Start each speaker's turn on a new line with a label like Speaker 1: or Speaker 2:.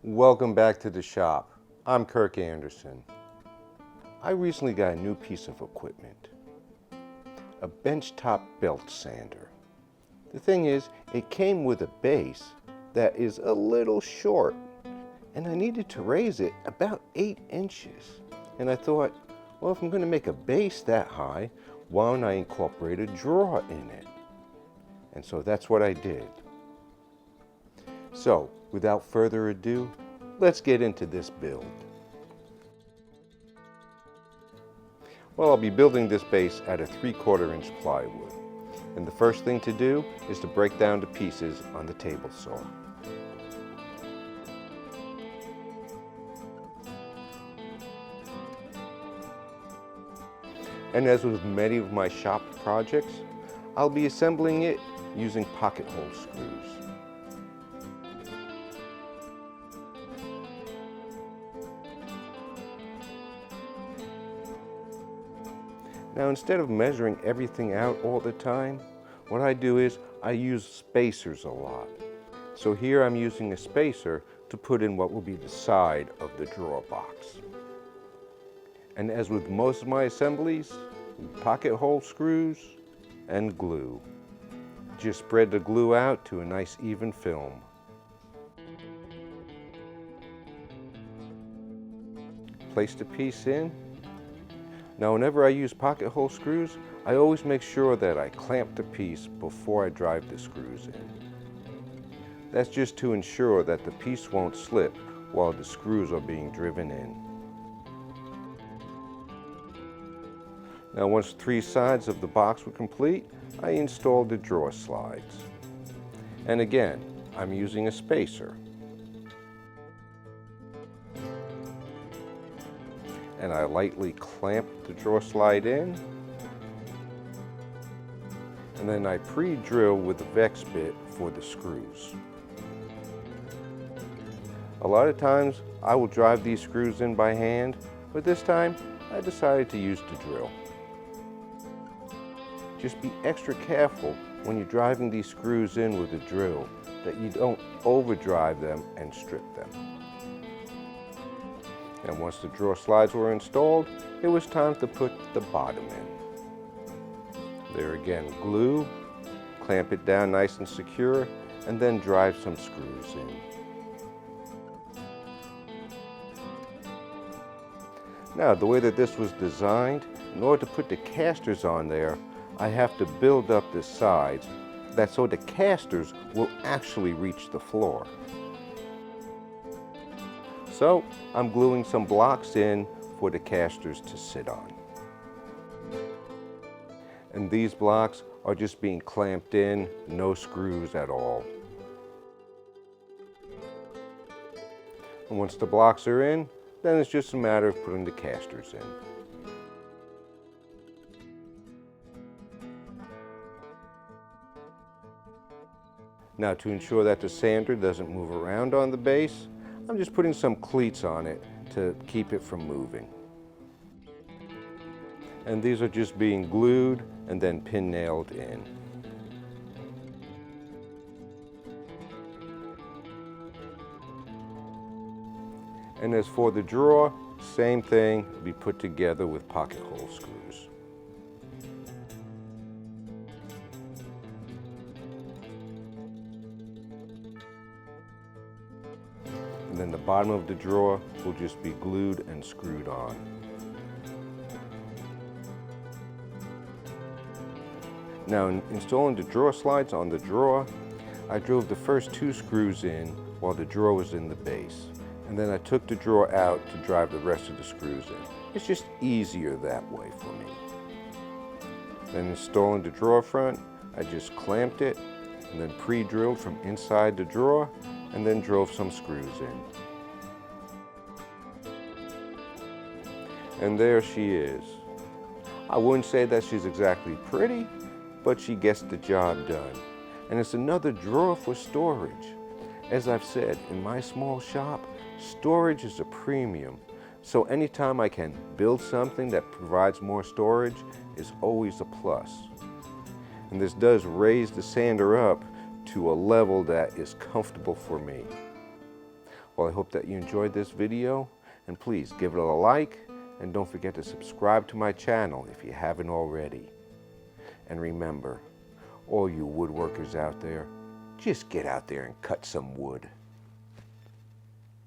Speaker 1: Welcome back to the shop. I'm Kirk Anderson. I recently got a new piece of equipment, a benchtop belt sander. The thing is, it came with a base that is a little short, and I needed to raise it about 8 inches. And I thought, well, if I'm going to make a base that high, why don't I incorporate a drawer in it? And so that's what I did. So, without further ado, let's get into this build. Well, I'll be building this base out of 3/4 inch plywood. And the first thing to do is to break down the pieces on the table saw. And as with many of my shop projects, I'll be assembling it using pocket hole screws. Now, instead of measuring everything out all the time, what I do is I use spacers a lot. So here I'm using a spacer to put in what will be the side of the drawer box. And as with most of my assemblies, pocket hole screws and glue. Just spread the glue out to a nice even film. Place the piece in. Now, whenever I use pocket hole screws, I always make sure that I clamp the piece before I drive the screws in. That's just to ensure that the piece won't slip while the screws are being driven in. Now, once 3 sides of the box were complete, I installed the drawer slides. And again, I'm using a spacer. And I lightly clamp the drawer slide in. And then I pre-drill with the Vex bit for the screws. A lot of times I will drive these screws in by hand, but this time I decided to use the drill. Just be extra careful when you're driving these screws in with a drill that you don't overdrive them and strip them. And once the drawer slides were installed, it was time to put the bottom in. There again, glue, clamp it down nice and secure, and then drive some screws in. Now, the way that this was designed, in order to put the casters on there, I have to build up the sides so the casters will actually reach the floor. So I'm gluing some blocks in for the casters to sit on. And these blocks are just being clamped in, no screws at all. And once the blocks are in, then it's just a matter of putting the casters in. Now, to ensure that the sander doesn't move around on the base, I'm just putting some cleats on it to keep it from moving. And these are just being glued and then pin nailed in. And as for the drawer, same thing, be put together with pocket hole screws. And then the bottom of the drawer will just be glued and screwed on. Now, in installing the drawer slides on the drawer, I drove the first 2 screws in while the drawer was in the base. And then I took the drawer out to drive the rest of the screws in. It's just easier that way for me. Then installing the drawer front, I just clamped it and then pre-drilled from inside the drawer and then drove some screws in. And there she is. I wouldn't say that she's exactly pretty, but she gets the job done. And it's another drawer for storage. As I've said, in my small shop, storage is a premium. So anytime I can build something that provides more storage is always a plus. And this does raise the sander up to a level that is comfortable for me. Well, I hope that you enjoyed this video, and please give it a like, and don't forget to subscribe to my channel if you haven't already. And remember, all you woodworkers out there, just get out there and cut some wood.